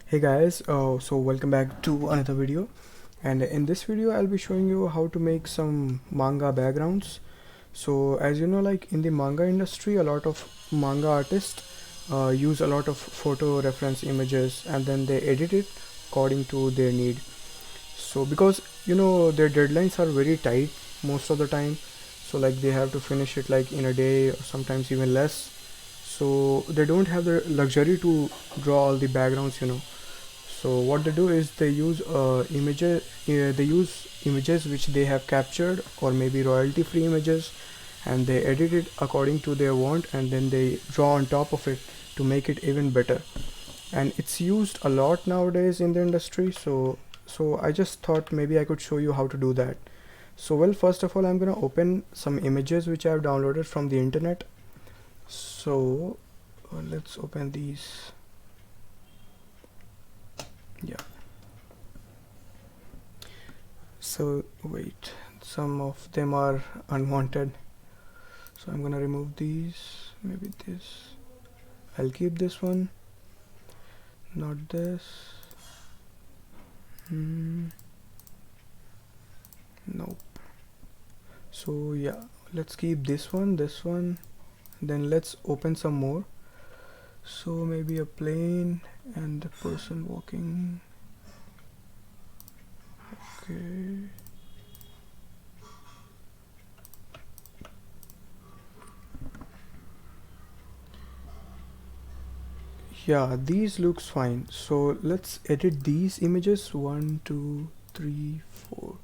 Hey guys, so welcome back to another video, and in this video I'll be showing you how to make some manga backgrounds. So as you know, like in the manga industry, a lot of manga artists use a lot of photo reference images and then they edit it according to their need. So because their deadlines are very tight most of the time, so like they have to finish it like in a day or sometimes even less, so they don't have the luxury to draw all the backgrounds. So what they do is they use images which they have captured or maybe royalty free images, and they edit it according to their want and then they draw on top of it to make it even better. And it's used a lot nowadays in the industry, so I just thought maybe I could show you how to do that. So well, first of all, I'm gonna open some images which I have downloaded from the internet. So let's open these. Yeah, so wait, some of them are unwanted, so I'm gonna remove these. Maybe this, I'll keep this one, not this. Nope. So yeah, let's keep this one, then let's open some more. So maybe a plane and the person walking. Okay, yeah, these looks fine. So let's edit these images. 1 2 3 4.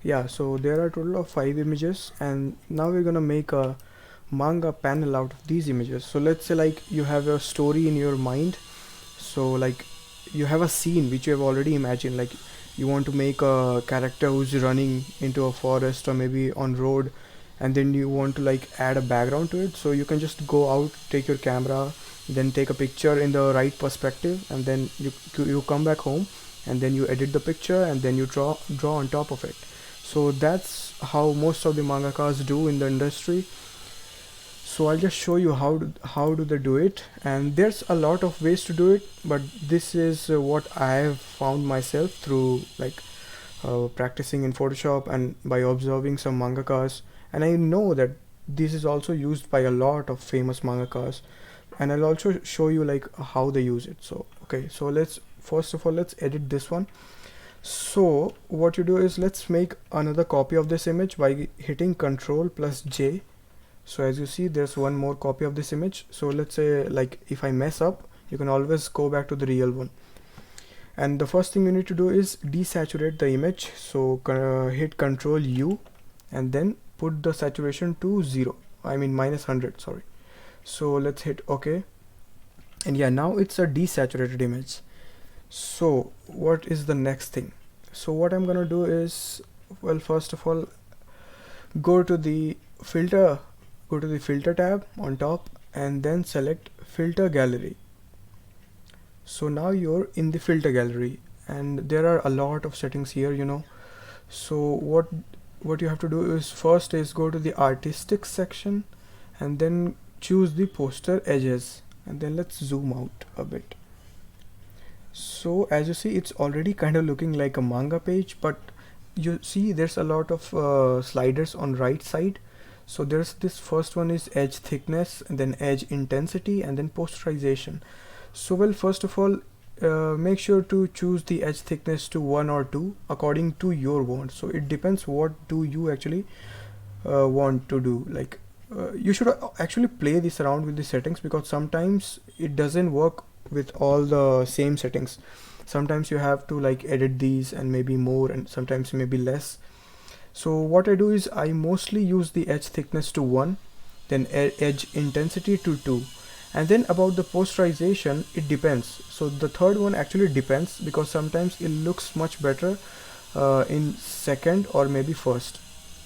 Yeah, so there are a total of 5 images, and now we're gonna make a manga panel out of these images. So let's say like you have a story in your mind, so like you have a scene which you have already imagined, like you want to make a character who's running into a forest or maybe on road, and then you want to like add a background to it. So you can just go out, take your camera, then take a picture in the right perspective, and then you come back home and then you edit the picture and then you draw on top of it. So that's how most of the mangakas do in the industry. So I'll just show you how do they do it, and there's a lot of ways to do it, but this is what I have found myself through like practicing in Photoshop and by observing some mangakas. And I know that this is also used by a lot of famous mangakas, and I'll also show you like how they use it. So okay, so let's first of all let's edit this one. So what you do is let's make another copy of this image by hitting Ctrl plus J. So as you see, there's one more copy of this image. So let's say like if I mess up, you can always go back to the real one. And the first thing you need to do is desaturate the image. So hit Ctrl U and then put the saturation to 0. I mean -100, sorry. So let's hit OK. And yeah, now it's a desaturated image. So what is the next thing? So what I'm gonna do is, well, first of all, go to the filter tab on top and then select filter gallery. So now you're in the filter gallery, and there are a lot of settings here. So what you have to do is first is go to the artistic section and then choose the poster edges, and then let's zoom out a bit. So as you see, it's already kind of looking like a manga page, but you see there's a lot of sliders on right side. So there's this first one is edge thickness, and then edge intensity, and then posterization. So well, first of all, make sure to choose the edge thickness to 1 or 2 according to your want. So it depends what do you actually want to do. Like you should actually play this around with the settings, because sometimes it doesn't work with all the same settings. Sometimes you have to like edit these and maybe more, and sometimes maybe less. So what I do is I mostly use the edge thickness to 1, then edge intensity to 2, and then about the posterization, it depends. So the third one actually depends, because sometimes it looks much better in second or maybe first.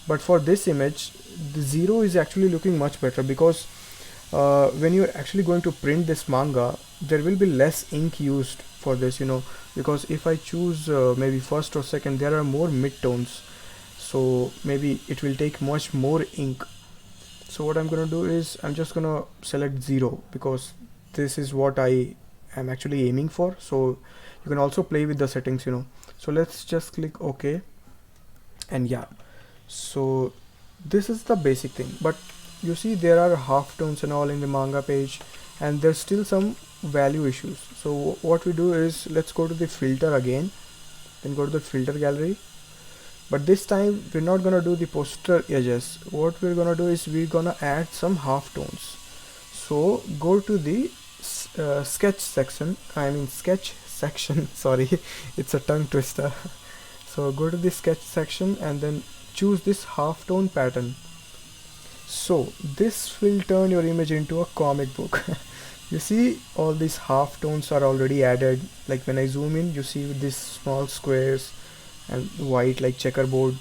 But for this image, the 0 is actually looking much better, because when you're actually going to print this manga, there will be less ink used for this, because if I choose maybe first or second, there are more mid-tones, so maybe it will take much more ink. So what I'm gonna do is I'm just gonna select 0, because this is what I I'm actually aiming for. So you can also play with the settings, you know. So let's just click OK. And yeah, so this is the basic thing, but you see there are halftones and all in the manga page, and there's still some value issues. So what we do is, let's go to the filter again, then go to the filter gallery, but this time we're not gonna do the poster edges. What we're gonna do is we're gonna add some halftones. So go to the sketch section, I mean sketch section, sorry, it's a tongue twister. So go to the sketch section and then choose this halftone pattern. So this will turn your image into a comic book. You see all these halftones are already added. Like when I zoom in, you see these small squares and white like checkerboard.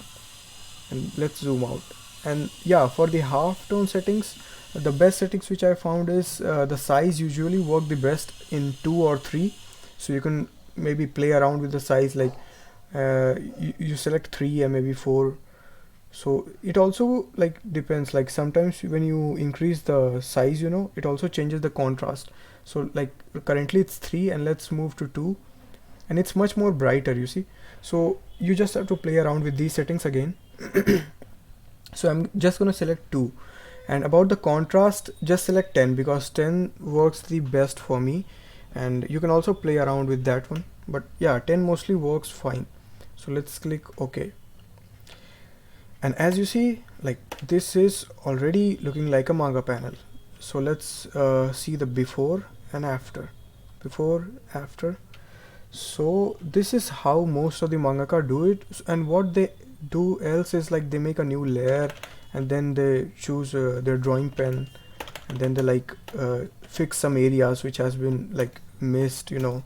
And let's zoom out. And yeah, for the halftone settings, the best settings which I found is the size usually work the best in 2 or 3. So you can maybe play around with the size, like you select 3 and maybe 4. So it also like depends, like sometimes when you increase the size, you know, it also changes the contrast. So like currently it's 3 and let's move to 2, and it's much more brighter, you see. So you just have to play around with these settings again. So I'm just gonna select 2, and about the contrast just select 10 because 10 works the best for me, and you can also play around with that one, but yeah, 10 mostly works fine. So let's click OK. And as you see, like this is already looking like a manga panel. So let's see the before and after. Before, after. So this is how most of the mangaka do it, and what they do else is like they make a new layer and then they choose their drawing pen, and then they like fix some areas which has been like missed, you know.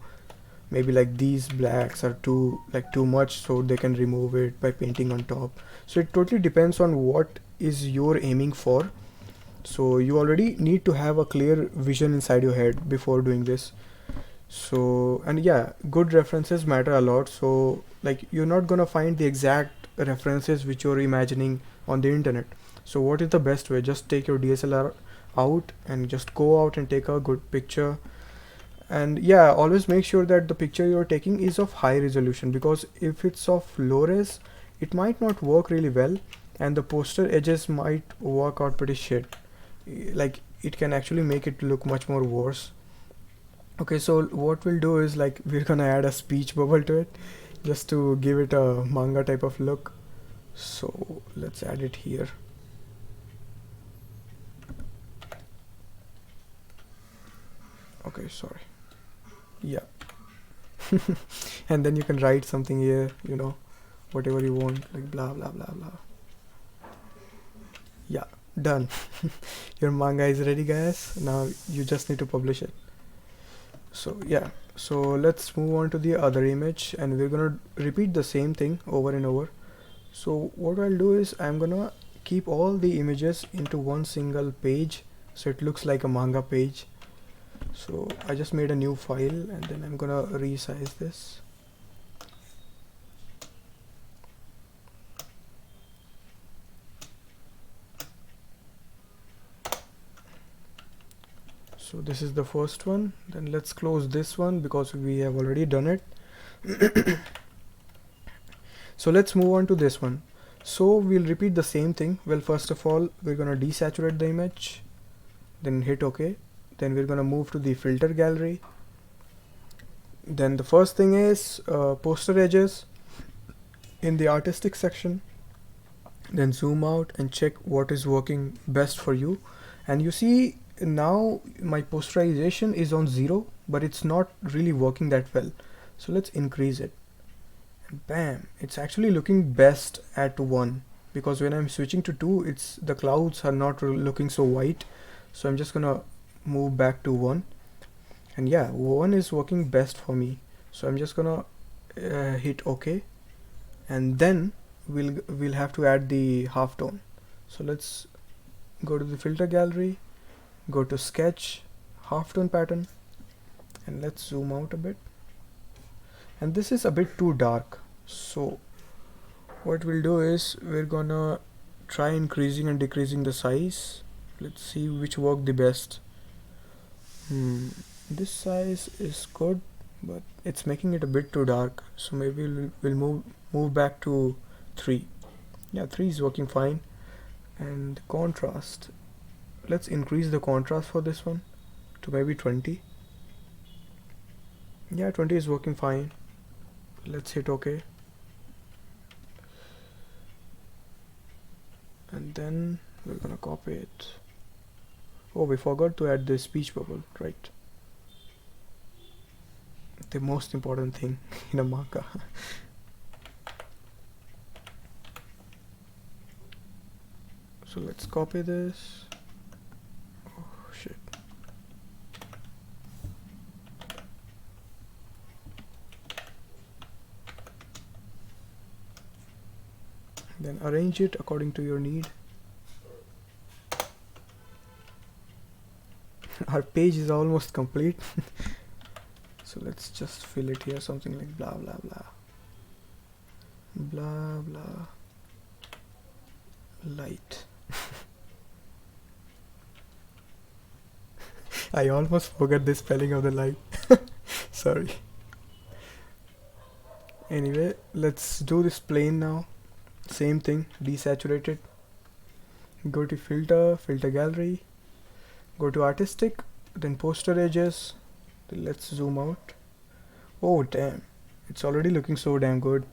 Maybe like these blacks are too much, so they can remove it by painting on top. So it totally depends on what is you're aiming for. So you already need to have a clear vision inside your head before doing this. So, and yeah, good references matter a lot. So like you're not gonna find the exact references which you're imagining on the internet. So what is the best way? Just take your DSLR out and just go out and take a good picture. And yeah, always make sure that the picture you're taking is of high resolution, because if it's of low res, it might not work really well, and the poster edges might work out pretty shit. Like it can actually make it look much more worse. Okay, so what we'll do is like we're gonna add a speech bubble to it just to give it a manga type of look. So let's add it here. Okay, sorry. Yeah. And then you can write something here, you know, whatever you want, like blah blah blah blah. Yeah, done. Your manga is ready, guys. Now you just need to publish it. So yeah, so let's move on to the other image, and we're gonna repeat the same thing over and over. So what I'll do is I'm gonna keep all the images into one single page, so it looks like a manga page. So I just made a new file, and then I'm gonna resize this. So this is the first one. Then let's close this one because we have already done it. So let's move on to this one. So we'll repeat the same thing. Well, first of all, we're gonna desaturate the image, then hit OK. Then we're gonna move to the filter gallery. Then the first thing is poster edges in the artistic section. Then zoom out and check what is working best for you. And you see now my posterization is on 0, but it's not really working that well. So let's increase it. And bam, it's actually looking best at 1, because when I'm switching to 2, it's the clouds are not looking so white. So I'm just gonna move back to 1, and yeah, 1 is working best for me. So I'm just gonna hit OK, and then we'll have to add the halftone. So let's go to the filter gallery, go to sketch, halftone pattern, and let's zoom out a bit. And this is a bit too dark, so what we'll do is we're gonna try increasing and decreasing the size. Let's see which work the best. This size is good, but it's making it a bit too dark, so maybe we'll move back to 3. Yeah, 3 is working fine. And contrast, let's increase the contrast for this one to maybe 20. Yeah, 20 is working fine. Let's hit OK. And then we're gonna copy it. Oh, we forgot to add the speech bubble, right? The most important thing in a manga. So let's copy this. Oh shit. Then arrange it according to your need. Our page is almost complete. So let's just fill it here, something like blah blah blah blah blah light. I almost forgot the spelling of the light. Sorry. Anyway, let's do this plane now. Same thing, desaturate it. Go to filter gallery, go to artistic, then poster edges. Let's zoom out. Oh damn, it's already looking so damn good.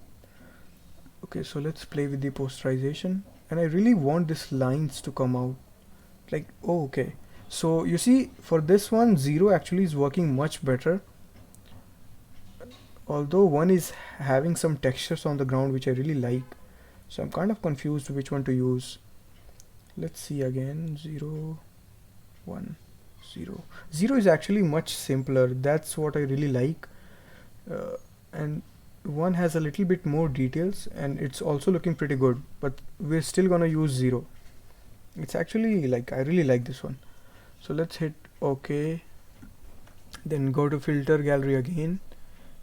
Okay, so let's play with the posterization, and I really want these lines to come out. Like, oh okay, so you see, for this one 0 actually is working much better, although 1 is having some textures on the ground which I really like. So I'm kind of confused which one to use. Let's see again. 0 1 0. 0 is actually much simpler, that's what I really like. And 1 has a little bit more details and it's also looking pretty good, but we're still gonna use 0. It's actually like, I really like this one. So let's hit OK, then go to filter gallery again,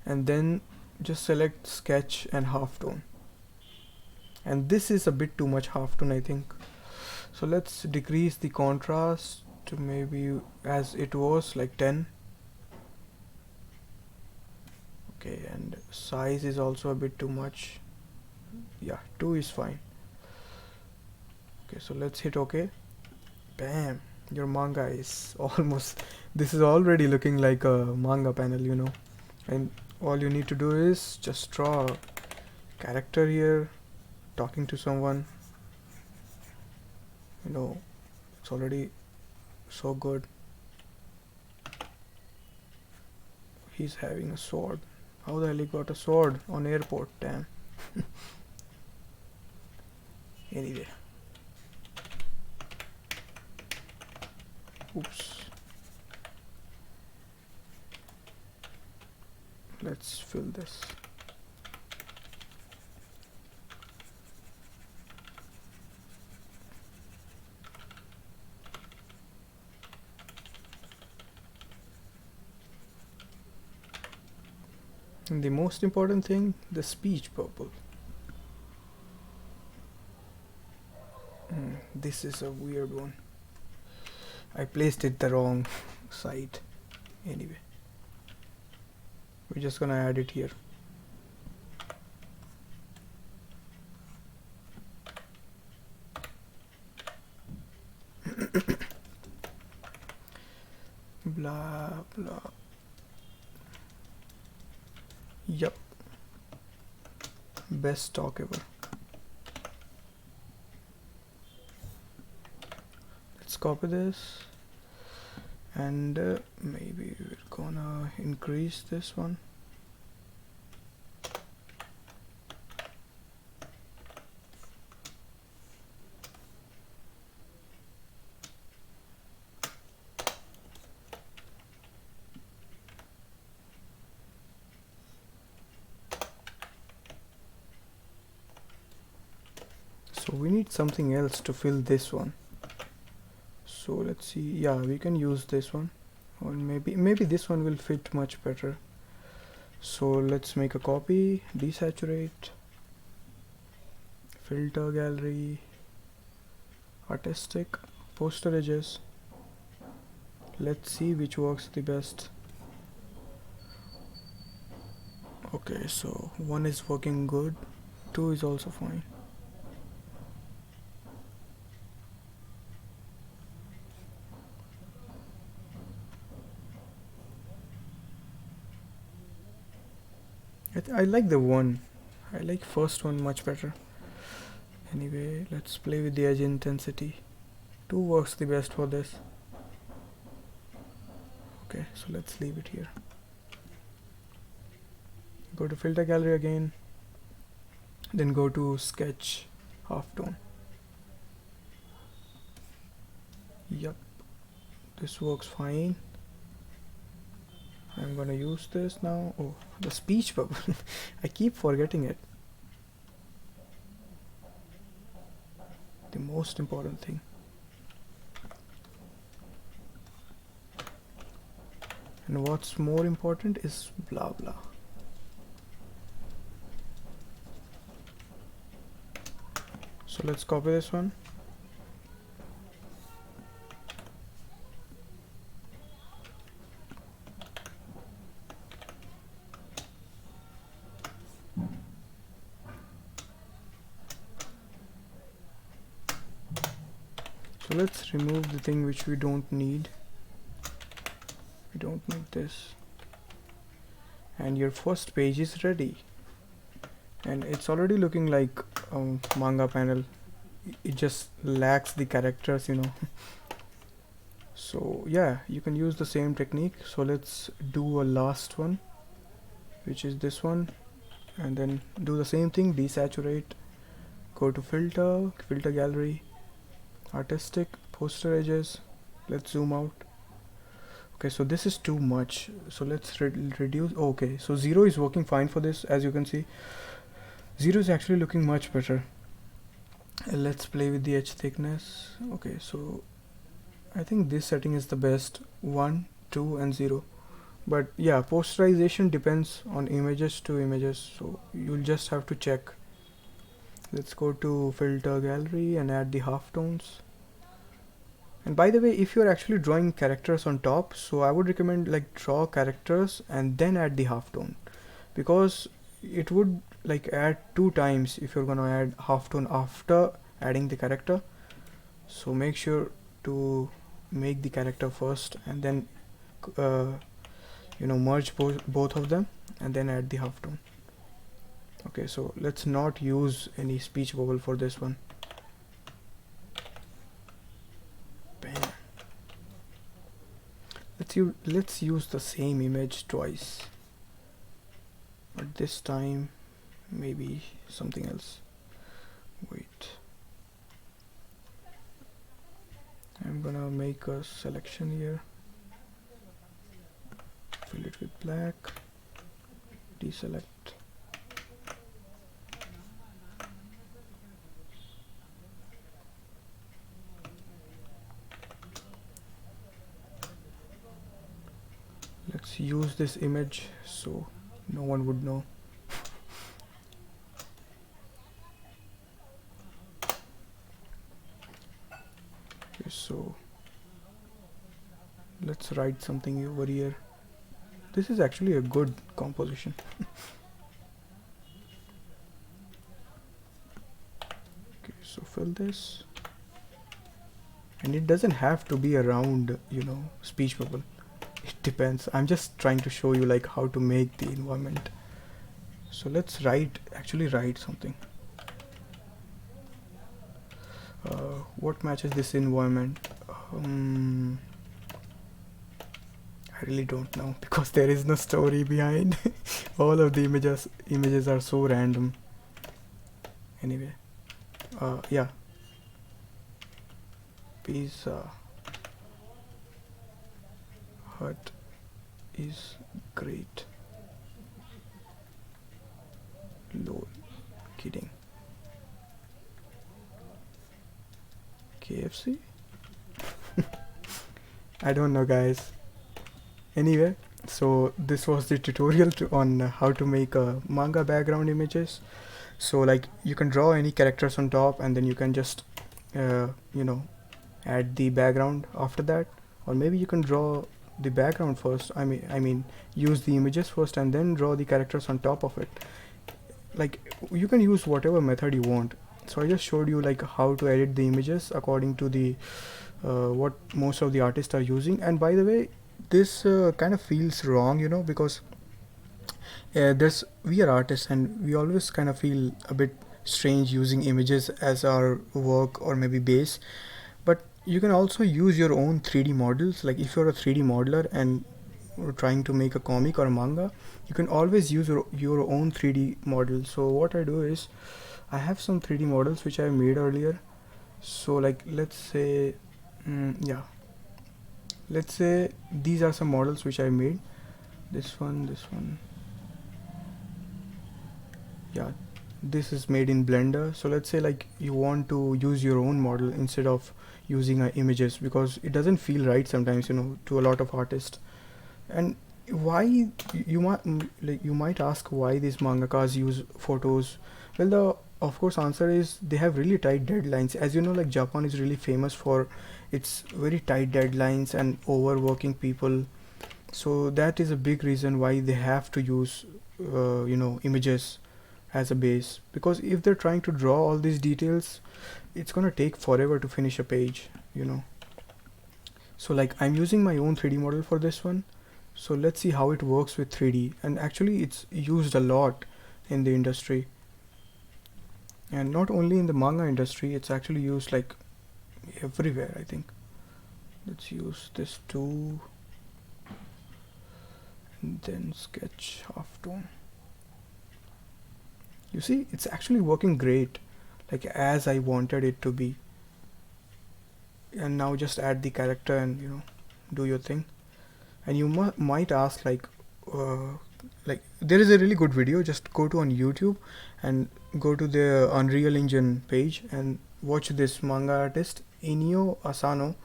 and then just select sketch and halftone. And this is a bit too much halftone, I think. So let's decrease the contrast to maybe as it was, like 10. Okay, and size is also a bit too much. Yeah, 2 is fine. Okay, so let's hit OK. Bam, your manga is almost, this is already looking like a manga panel, you know. And all you need to do is just draw a character here talking to someone. You know, it's already so good. He's having a sword. How the hell he got a sword on airport? Damn. Anyway. Oops. Let's fill this. And the most important thing, the speech bubble. This is a weird one. I placed it the wrong side. Anyway, we're just gonna add it here. Blah blah. Yup. Best talk ever. Let's copy this, and maybe we're gonna increase this one. So we need something else to fill this one. So let's see. Yeah, we can use this one, or maybe this one will fit much better. So let's make a copy, desaturate, filter gallery, artistic, poster edges. Let's see which works the best. Okay, so 1 is working good, 2 is also fine. I like the 1. I like first one much better. Anyway, let's play with the edge intensity. 2 works the best for this. Okay, so let's leave it here. Go to filter gallery again, then go to sketch halftone. Yep, this works fine. I'm gonna use this now. Oh, the speech bubble. I keep forgetting it. The most important thing. And what's more important is blah blah. So let's copy this one. So let's remove the thing which we don't need. We don't need this. And your first page is ready. And it's already looking like manga panel. It just lacks the characters, you know. So yeah, you can use the same technique. So let's do a last one, which is this one, and then do the same thing, desaturate, go to filter gallery, artistic, poster edges. Let's zoom out. Okay, so this is too much, so let's reduce. Okay, so 0 is working fine for this. As you can see, 0 is actually looking much better. Let's play with the edge thickness. Okay, so I think this setting is the best, 1, 2 and 0. But yeah, posterization depends on images to images, so you'll just have to check. Let's go to filter gallery and add the halftones. And by the way, if you're actually drawing characters on top, so I would recommend like draw characters and then add the halftone, because it would like add 2 times if you're gonna add halftone after adding the character. So make sure to make the character first and then merge both of them and then add the halftone. Okay, so let's not use any speech bubble for this one. Bam. Let's use the same image twice, but this time maybe something else. Wait, I'm gonna make a selection here, fill it with black, deselect. Let's use this image so no one would know. Okay, so let's write something over here. This is actually a good composition. Okay, so fill this, and it doesn't have to be around, speech bubble. It depends. I'm just trying to show you like how to make the environment. So let's actually write something. What matches this environment? I really don't know, because there is no story behind. All of the images are so random. Anyway, yeah, Pizza Hut is great. Lol, kidding. KFC? I don't know, guys. Anyway, so this was the tutorial on how to make manga background images. So like you can draw any characters on top and then you can just add the background after that, or maybe you can draw the background first. I mean use the images first and then draw the characters on top of it. Like you can use whatever method you want. So I just showed you like how to edit the images according to the what most of the artists are using. And by the way, this kind of feels wrong, you know, because there's we are artists and we always kind of feel a bit strange using images as our work or maybe base. But you can also use your own 3D models. Like if you're a 3D modeler and trying to make a comic or a manga, you can always use your own 3D model. So what I do is I have some 3D models which I made earlier. So like let's say yeah, let's say these are some models which I made. This one, yeah, this is made in Blender. So let's say like you want to use your own model instead of using images, because it doesn't feel right sometimes, you know, to a lot of artists. And why you might ask why these mangakas use photos. Well, the of course answer is they have really tight deadlines. As you know, like Japan is really famous for its very tight deadlines and overworking people. So that is a big reason why they have to use images as a base, because if they're trying to draw all these details, it's gonna take forever to finish a page, you know. So like I'm using my own 3D model for this one. So let's see how it works with 3D. And actually it's used a lot in the industry, and not only in the manga industry, it's actually used like everywhere, I think. Let's use this too, and then sketch halftone. You see, it's actually working great, like as I wanted it to be. And now just add the character and do your thing. And you might ask like there is a really good video. Just go to on YouTube and go to the Unreal Engine page and watch this manga artist Inio Asano.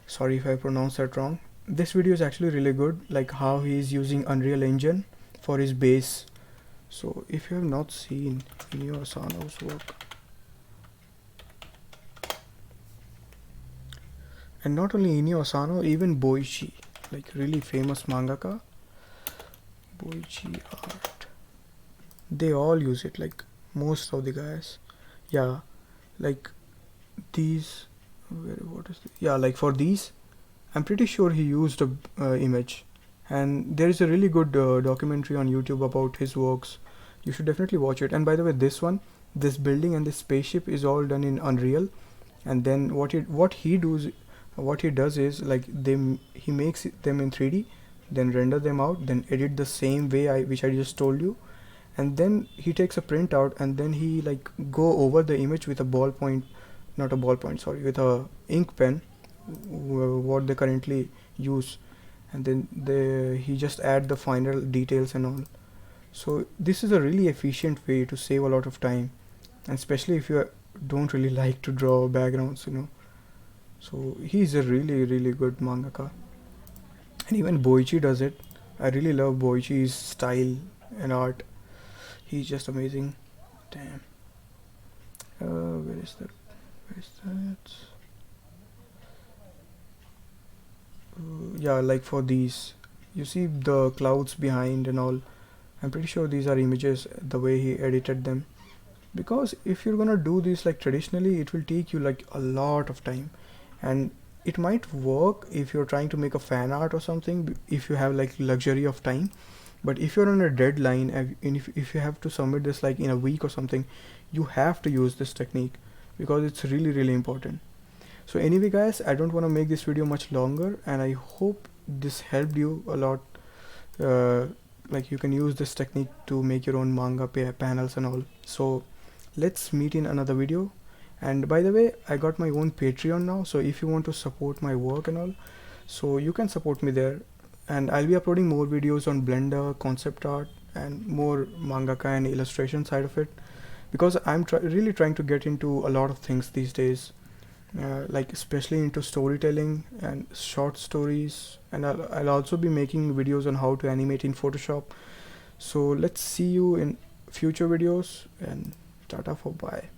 Sorry if I pronounced that wrong. This video is actually really good, like how he is using Unreal Engine for his base. So if you have not seen Inio Asano's work, and not only Inio Asano, even Boichi, like really famous mangaka, Boichi art, they all use it, like most of the guys. Yeah, like these, what is this? Yeah, like for these I'm pretty sure he used a image. And there is a really good documentary on YouTube about his works. You should definitely watch it. And by the way, this building and this spaceship is all done in Unreal. And then what he does is like he makes them in 3D, then render them out, then edit the same way which I just told you, and then he takes a printout and then he like go over the image with a ballpoint, not a ballpoint, sorry, with a ink pen, what they currently use, and then he just add the final details and all. So this is a really efficient way to save a lot of time, and especially if you don't really like to draw backgrounds, So he's a really good mangaka. And even Boichi does it. I really love Boichi's style and art. He's just amazing. Damn. Where is that? Yeah, like for these, you see the clouds behind and all. I'm pretty sure these are images, the way he edited them. Because if you're gonna do this like traditionally, it will take you like a lot of time. And it might work if you're trying to make a fan art or something, if you have like luxury of time. But if you're on a deadline and if you have to submit this like in a week or something, you have to use this technique, because it's really important. So anyway guys, I don't want to make this video much longer, and I hope this helped you a lot. Like you can use this technique to make your own manga panels and all. So let's meet in another video. And by the way, I got my own Patreon now, so if you want to support my work and all, so you can support me there. And I'll be uploading more videos on Blender, concept art, and more mangaka and illustration side of it, because I'm really trying to get into a lot of things these days, like especially into storytelling and short stories. And I'll also be making videos on how to animate in Photoshop. So let's see you in future videos, and tata for bye.